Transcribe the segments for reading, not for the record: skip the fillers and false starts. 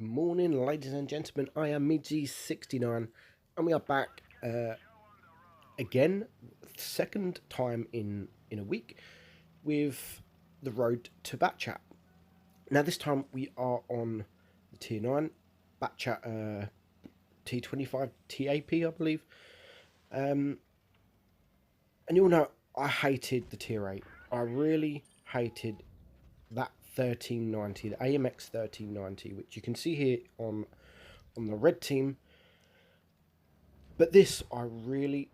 morning, ladies and gentlemen. I am Midgy69, and we are back again, second time in a week, with the road to BatChat. Now, this time we are on the Tier 9 BatChat T25 TAP, I believe. And you'll know I hated the Tier 8. I really hated that 1390, the AMX 1390, which you can see here on the red team. But this I really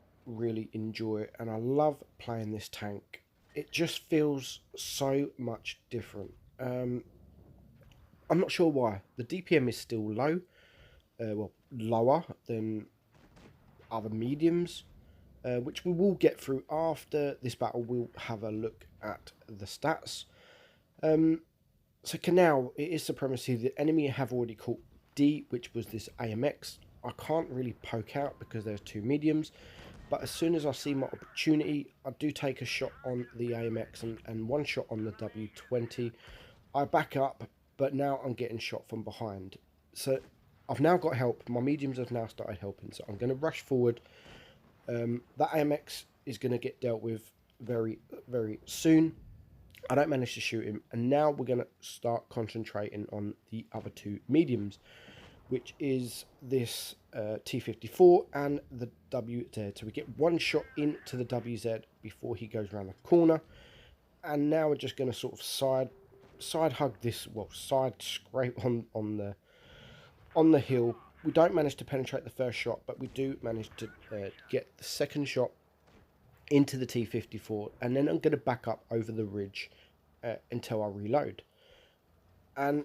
enjoy, and I love playing this tank. It just feels so much different. I'm not sure why. The DPM is still low, lower than other mediums, which we will get through after this battle. We'll have a look at the stats. So now it is supremacy. The enemy have already caught D, which was this AMX. I can't really poke out because there's two mediums, but as soon as I see my opportunity, I do take a shot on the AMX and one shot on the W20. I back up, but now I'm getting shot from behind. So I've now got help. My mediums have now started helping, so I'm going to rush forward. That AMX is going to get dealt with very soon. I don't manage to shoot him, and now we're going to start concentrating on the other two mediums, which is this T54 and the WZ. So we get one shot into the WZ before he goes around the corner, and now we're just going to sort of side hug this, side scrape on the hill. We don't manage to penetrate the first shot, but we do manage to get the second shot into the T54, and then I'm going to back up over the ridge until I reload. And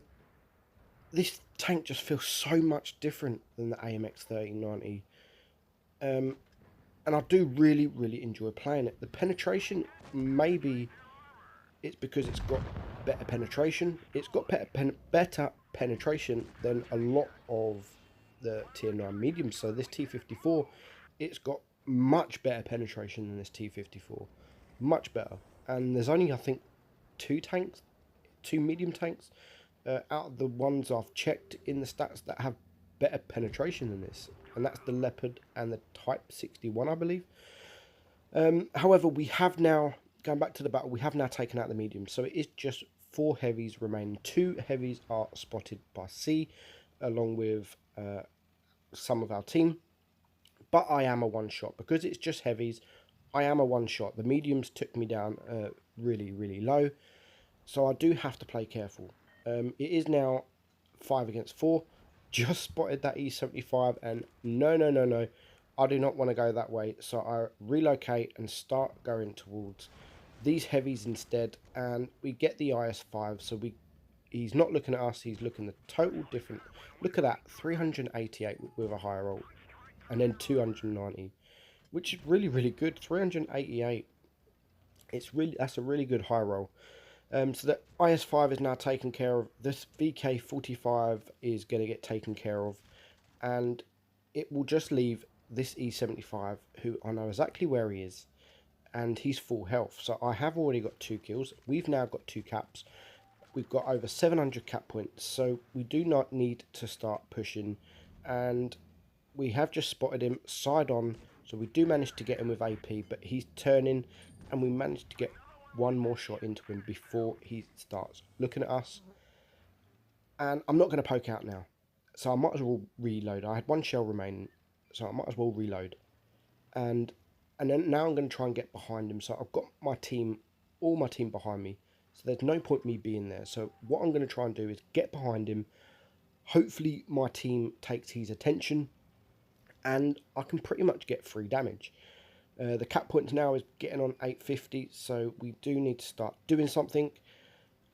this tank just feels so much different than the AMX 1390, and I do really enjoy playing it. The penetration, maybe it's because it's got better penetration. It's got better penetration than a lot of the tier 9 mediums. So this T54, it's got much better penetration than this T54, much better. And there's only, I think, two medium tanks out of the ones I've checked in the stats that have better penetration than this, and that's the Leopard and the Type 61, I believe. However, we have now, going back to the battle, we have now taken out the mediums, so it is just 4 heavies remaining. 2 heavies are spotted by C, along with some of our team. But I am a one-shot. Because it's just heavies, I am a one-shot. The mediums took me down really low. So I do have to play careful. It is now 5 against 4. Just spotted that E75, and no. I do not want to go that way. So I relocate and start going towards these heavies instead. And we get the IS5. So he's not looking at us. He's looking the total different. Look at that. 388 with a higher roll. And then 290, which is really good. 388. That's a really good high roll. So the IS5 is now taken care of. This VK45 is going to get taken care of, and it will just leave this E75, who I know exactly where he is, and he's full health. So I have already got 2 kills. We've now got 2 caps. We've got over 700 cap points, so we do not need to start pushing. And we have just spotted him side on, so we do manage to get him with AP, but he's turning, and we managed to get one more shot into him before he starts looking at us. And I'm not going to poke out now, so I might as well reload. I had 1 shell remaining, so I might as well reload. And then now I'm going to try and get behind him. So I've got all my team behind me, so there's no point me being there. So what I'm going to try and do is get behind him. Hopefully my team takes his attention, and I can pretty much get free damage. The cap points now is getting on 850, so we do need to start doing something.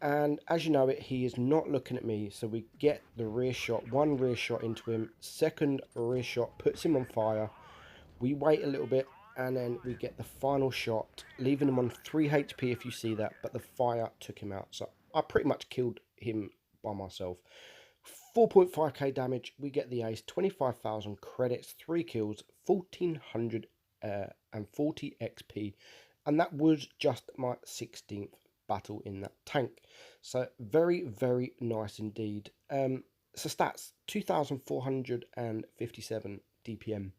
And as you know it, he is not looking at me, so we get the rear shot, 1 rear shot into him, 2nd rear shot puts him on fire. We wait a little bit, and then we get the final shot, leaving him on 3 HP if you see that, but the fire took him out. So I pretty much killed him by myself. 4.5k damage, we get the ace, 25,000 credits, 3 kills, 1400 and 40 XP, and that was just my 16th battle in that tank. So very nice indeed. So stats, 2,457 DPM.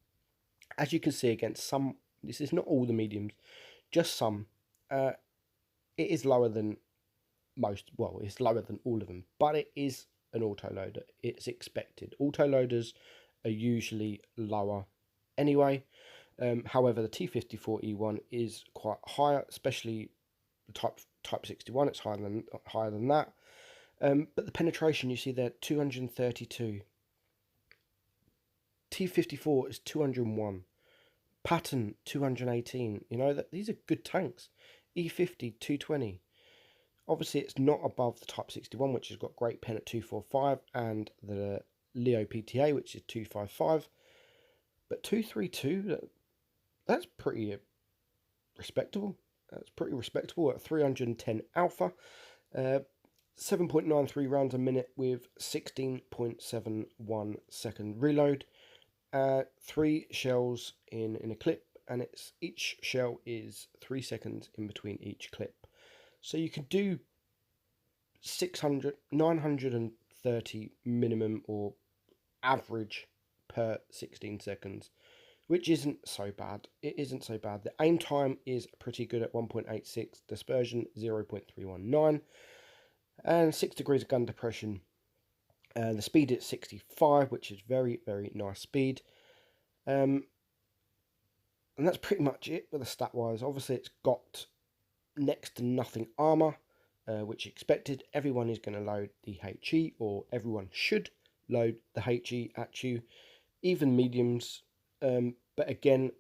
As you can see against some, this is not all the mediums, just some, it is lower than most, well, it's lower than all of them, but it is an autoloader. It's expected. Autoloaders are usually lower anyway. However, the T54E1 is quite higher, especially the Type 61. It's higher than that. But the penetration you see there, 232. T54 is 201. Patron 218. You know that these are good tanks. E50 220. Obviously, it's not above the Type 61, which has got great pen at 245, and the Leo PTA, which is 255. But 232, that's pretty respectable. That's pretty respectable at 310 alpha. 7.93 rounds a minute with 16.71 second reload. 3 shells in a clip, and each shell is 3 seconds in between each clip. So you can do 930 minimum or average per 16 seconds, which isn't so bad. It isn't so bad. The aim time is pretty good at 1.86, dispersion 0.319, and 6 degrees of gun depression. The speed is 65, which is very, very nice speed. And that's pretty much it with the stat-wise. Obviously, it's got next to nothing armor, which expected. Everyone is going to load the HE, or everyone should load the HE at you, even mediums. But again,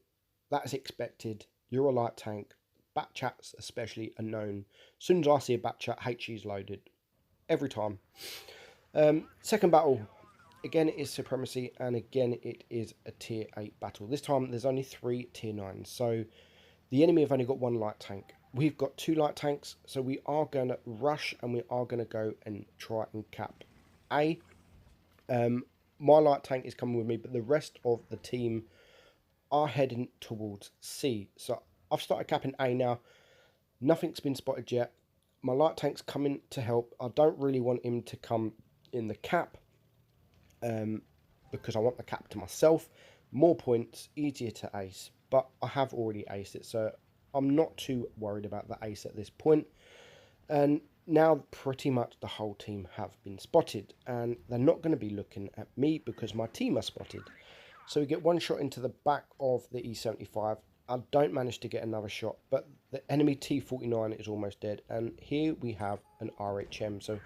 that's expected. You're a light tank. BatChats especially are known. As soon as I see a BatChat, HE is loaded. Every time. Second battle, again it is Supremacy, and again it is a tier 8 battle. This time there's only 3 tier 9s, so the enemy have only got 1 light tank. We've got 2 light tanks, so we are going to rush and we are going to go and try and cap A. My light tank is coming with me, but the rest of the team are heading towards C. So I've started capping A now. Nothing's been spotted yet. My light tank's coming to help. I don't really want him to come in the cap, because I want the cap to myself. More points, easier to ace, but I have already aced it, so I'm not too worried about the ace at this point. And now pretty much the whole team have been spotted, and they're not going to be looking at me because my team are spotted. So we get 1 shot into the back of the E75. I don't manage to get another shot, but the enemy T49 is almost dead, and here we have an RHM. So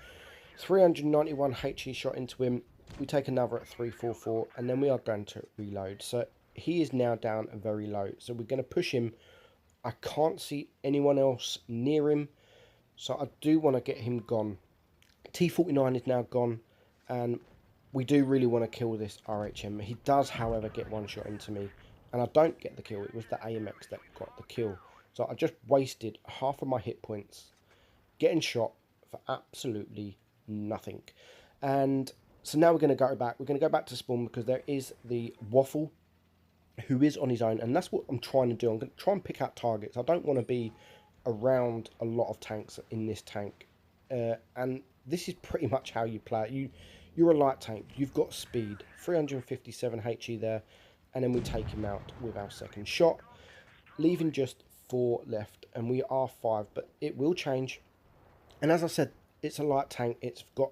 391 HE shot into him. We take another at 344, and then we are going to reload. So he is now down very low, so we're going to push him. I can't see anyone else near him, so I do want to get him gone. T49 is now gone, and we do really want to kill this RHM. He does, however, get 1 shot into me, and I don't get the kill. It was the AMX that got the kill. So I just wasted half of my hit points getting shot for absolutely nothing. And so now we're going to go back. We're going to go back to spawn because there is the Waffle who is on his own, and that's what I'm trying to do. I'm going to try and pick out targets. I don't want to be around a lot of tanks in this tank, and this is pretty much how you play it. You're a light tank. You've got speed, 357 HE there, and then we take him out with our second shot, leaving just 4 left, and we are 5, but it will change. And as I said, it's a light tank. It's got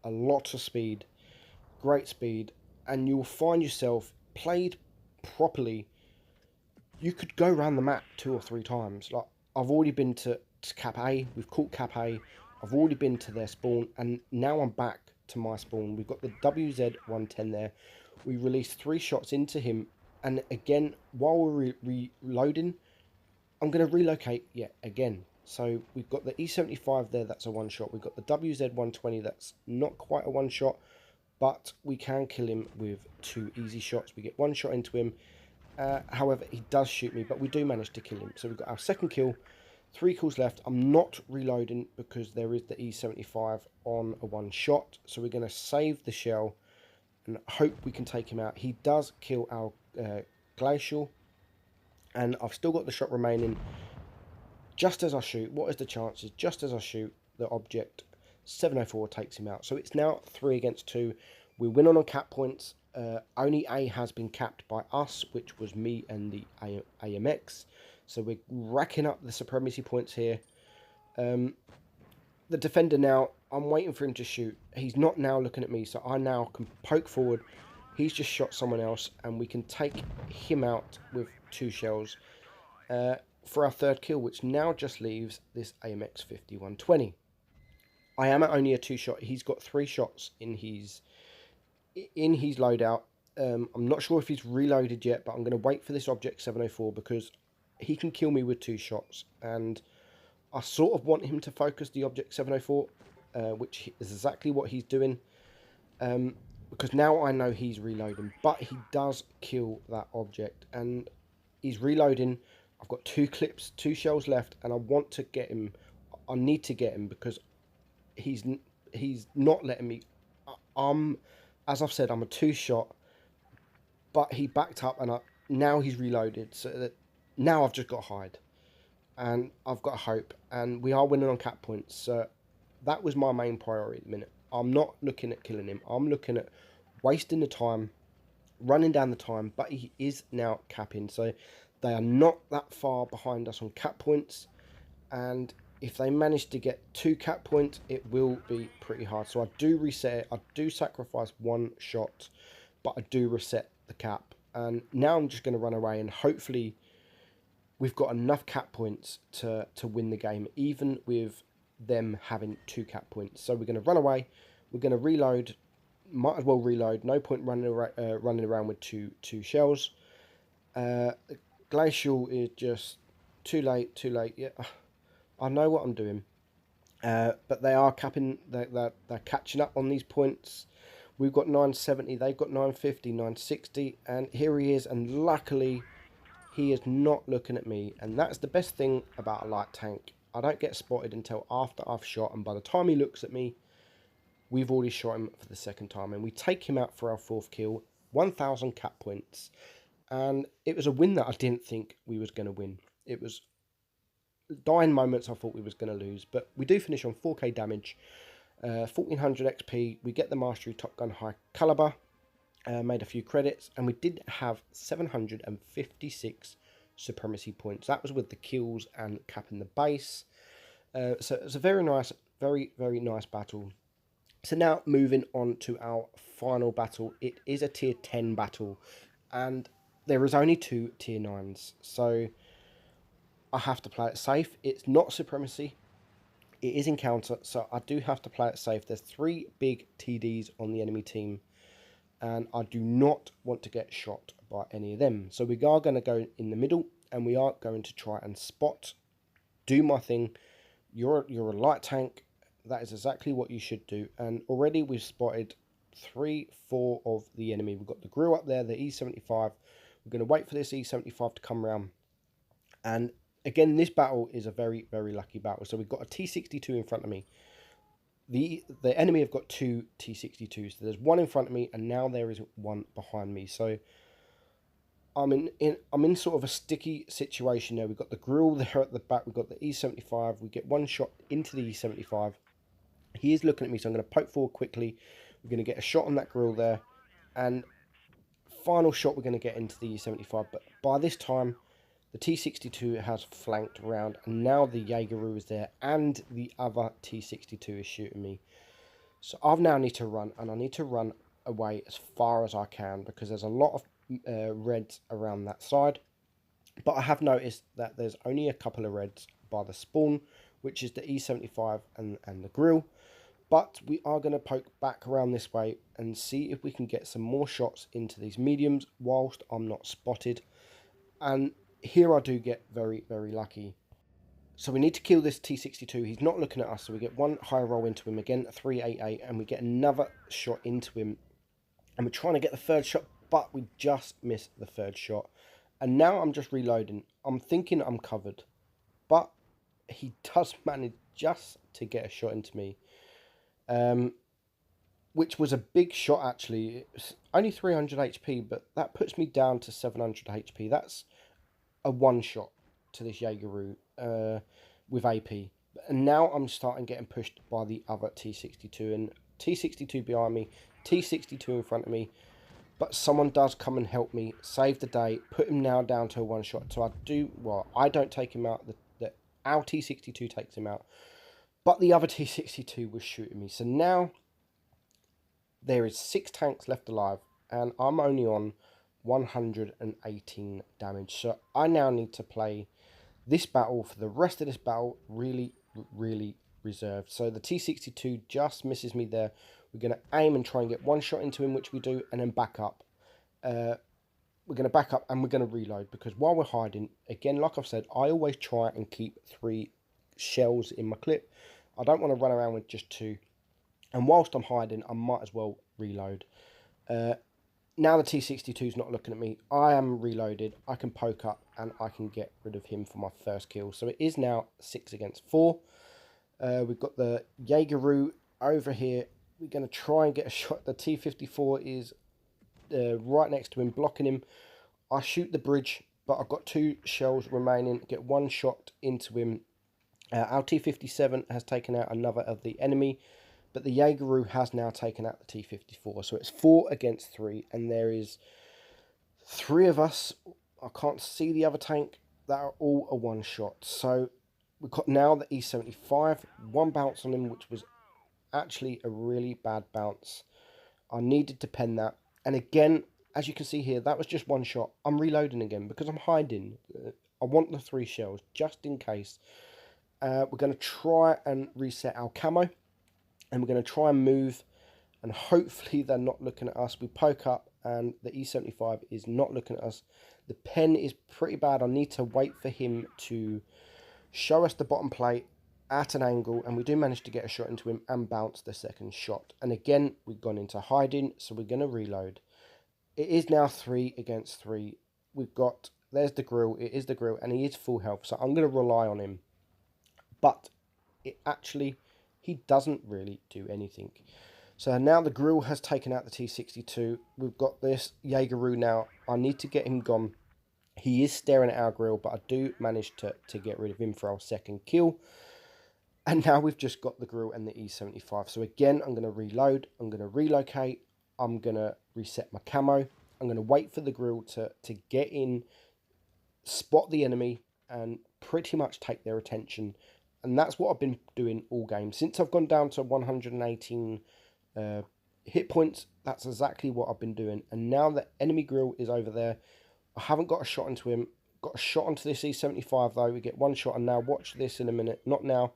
a lot of speed, great speed, and you'll find yourself played properly. You could go around the map 2 or 3 times. Like, I've already been to Cap A. We've caught Cap A. I've already been to their spawn, and now I'm back to my spawn. We've got the WZ-110 there. We released 3 shots into him, and again, while we're reloading, I'm going to relocate yet again. So we've got the E75 there, that's a 1 shot. We've got the WZ-120, that's not quite a 1 shot, but we can kill him with 2 easy shots. We get 1 shot into him. However, he does shoot me, but we do manage to kill him. So we've got our second kill, 3 kills left. I'm not reloading because there is the E75 on a 1 shot. So we're going to save the shell and hope we can take him out. He does kill our Glacial, and I've still got the shot remaining. Just as I shoot, what is the chances? Just as I shoot, the object 704 takes him out. So it's now 3 against 2. We win on cap points. Only A has been capped by us, which was me and the AMX. So we're racking up the supremacy points here. The defender now, I'm waiting for him to shoot. He's not now looking at me, so I now can poke forward. He's just shot someone else, and we can take him out with 2 shells for our 3rd kill, which now just leaves this AMX 5120. I am at only a 2 shot. He's got 3 shots in his loadout. I'm not sure if he's reloaded yet, but I'm going to wait for this object 704 because he can kill me with 2 shots, and I sort of want him to focus the object 704, which is exactly what he's doing, because now I know he's reloading, but he does kill that object, and he's reloading. I've got 2 clips, 2 shells left, and I want to get him. I need to get him because he's not letting me. As I've said, I'm a 2 shot, but he backed up, and now he's reloaded, so that now I've just got to hide. And I've got hope, and we are winning on cap points, so that was my main priority at the minute. I'm not looking at killing him, I'm looking at wasting the time, running down the time, but he is now capping, so they are not that far behind us on cap points, and if they manage to get 2 cap points, it will be pretty hard. So I do reset it, I do sacrifice 1 shot, but I do reset the cap, and now I'm just going to run away, and hopefully we've got enough cap points to win the game, even with them having 2 cap points. So we're going to run away. We're going to reload. Might as well reload. No point running around with two shells. Glacial is just too late. Yeah, I know what I'm doing. But they are capping. They're catching up on these points. We've got 970. They've got 950, 960. And here he is. And luckily, he is not looking at me, and that's the best thing about a light tank. I don't get spotted until after I've shot, and by the time he looks at me, we've already shot him for the 2nd time, and we take him out for our 4th kill, 1,000 cap points, and it was a win that I didn't think we was going to win. It was dying moments I thought we was going to lose, but we do finish on 4k damage, 1400 XP, we get the Mastery Top Gun High Caliber, made a few credits, and we did have 756 supremacy points. That was with the kills and capping the base. So it was a very nice battle. So now moving on to our final battle. It is a tier 10 battle, and there is only 2 tier 9s. So I have to play it safe. It's not supremacy. It is encounter, so I do have to play it safe. There's 3 big TDs on the enemy team, and I do not want to get shot by any of them. So we are going to go in the middle, and we are going to try and spot, do my thing. You're a light tank. That is exactly what you should do. And already we've spotted 3, 4 of the enemy. We've got the grill up there, the E75. We're going to wait for this E75 to come around. And again, this battle is a very, very lucky battle. So we've got a T62 in front of me. The enemy have got 2 T62s. So there's 1 in front of me, and now there is 1 behind me. So I'm in sort of a sticky situation there. We've got the grill there at the back. We've got the E75. We get 1 shot into the E75. He is looking at me, so I'm going to poke forward quickly. We're going to get a shot on that grill there, and final shot we're going to get into the E75. But by this time, the T62 has flanked around, and now the Jaegeru is there, and the other T62 is shooting me. So I now need to run, and I need to run away as far as I can, because there's a lot of reds around that side. But I have noticed that there's only a couple of reds by the spawn, which is the E75 and the grill. But we are going to poke back around this way and see if we can get some more shots into these mediums whilst I'm not spotted. And here I do get very, very lucky. So we need to kill this T62. He's not looking at us, so we get 1 high roll into him again, 388, and we get another shot into him. And we're trying to get the 3rd shot, but we just missed the 3rd shot. And now I'm just reloading. I'm thinking I'm covered, but he does manage just to get a shot into me. Which was a big shot actually. It's only 300 HP, but that puts me down to 700 HP. That's a 1 shot to this Jaegeru with AP. And now I'm starting getting pushed by the other T62, and T62 behind me, T62 in front of me. But someone does come and help me, save the day, put him now down to a one shot. So I do, well, I don't take him out, our T62 takes him out. But the other T62 was shooting me. So now there is 6 tanks left alive, and I'm only on 118 damage. So I now need to play this battle for the rest of this battle really, really reserved. So the T62 just misses me there. We're going to aim and try and get one shot into him, which we do, and then back up. We're going to back up and we're going to reload, because while we're hiding, again, like I've said, I always try and keep 3 shells in my clip. I don't want to run around with just 2. And whilst I'm hiding, I might as well reload. Now the T62 is not looking at me. I am reloaded. I can poke up and I can get rid of him for my first kill. So it is now 6 against 4. We've got the Jaegeru over here. We're going to try and get a shot. The T54 is right next to him, blocking him. I shoot the bridge, but I've got 2 shells remaining. Get one shot into him. Our T57 has taken out another of the enemy, but the Jaegeru has now taken out the T54. So it's 4 against 3, and there is 3 of us. I can't see the other tank. That are all a one shot. So we've got now the E75. 1 bounce on him, which was actually a really bad bounce. I needed to pen that. And again, as you can see here, that was just 1 shot. I'm reloading again because I'm hiding. I want the 3 shells just in case. We're going to try and reset our camo. And we're going to try and move. And hopefully they're not looking at us. We poke up and the E75 is not looking at us. The pen is pretty bad. I need to wait for him to show us the bottom plate at an angle, and we do manage to get a shot into him and bounce the second shot. And again, we've gone into hiding, so we're going to reload. It is now 3 against 3. We've got, there's the grill, it is the grill, and he is full health, so I'm going to rely on him. But it actually, he doesn't really do anything. So now the grill has taken out the T62. We've got this Jaegeru now. I need to get him gone. He is staring at our grill, but I do manage to get rid of him for our second kill. And now we've just got the grill and the E75. So again, I'm going to reload. I'm going to relocate. I'm going to reset my camo. I'm going to wait for the grill to get in, spot the enemy, and pretty much take their attention. And that's what I've been doing all game. Since I've gone down to 118 hit points, that's exactly what I've been doing. And now the enemy grill is over there. I haven't got a shot into him. Got a shot onto this E75 though. We get 1 shot, and now watch this in a minute. Not now.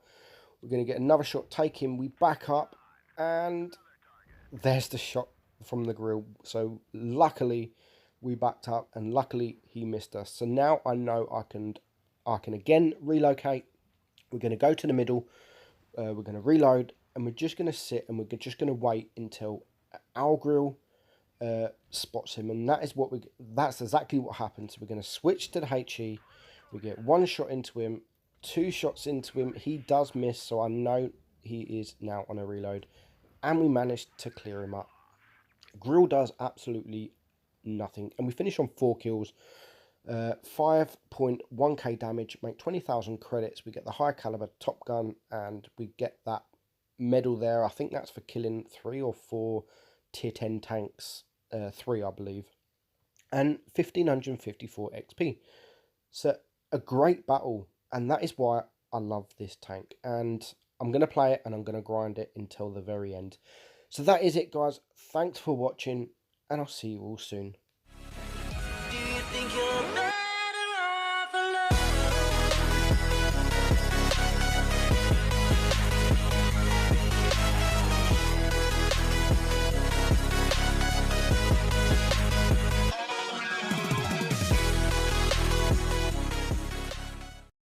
We're going to get another shot, take him, we back up, and there's the shot from the grill. So luckily we backed up, and luckily he missed us. So now I know I can again relocate. We're going to go to the middle, we're going to reload, and we're just going to sit and we're just going to wait until our grill spots him. And that's exactly what happens. So we're going to switch to the HE. We get 1 shot into him, 2 shots into him. He does miss, so I know he is now on a reload. And we managed to clear him up. Grill does absolutely nothing. And we finish on 4 kills. 5.1k damage, make 20,000 credits. We get the high caliber top gun, and we get that medal there. I think that's for killing 3 or 4 tier 10 tanks. 3, I believe. And 1,554 XP. So a great battle. And that is why I love this tank. And I'm going to play it and I'm going to grind it until the very end. So that is it, guys. Thanks for watching, and I'll see you all soon.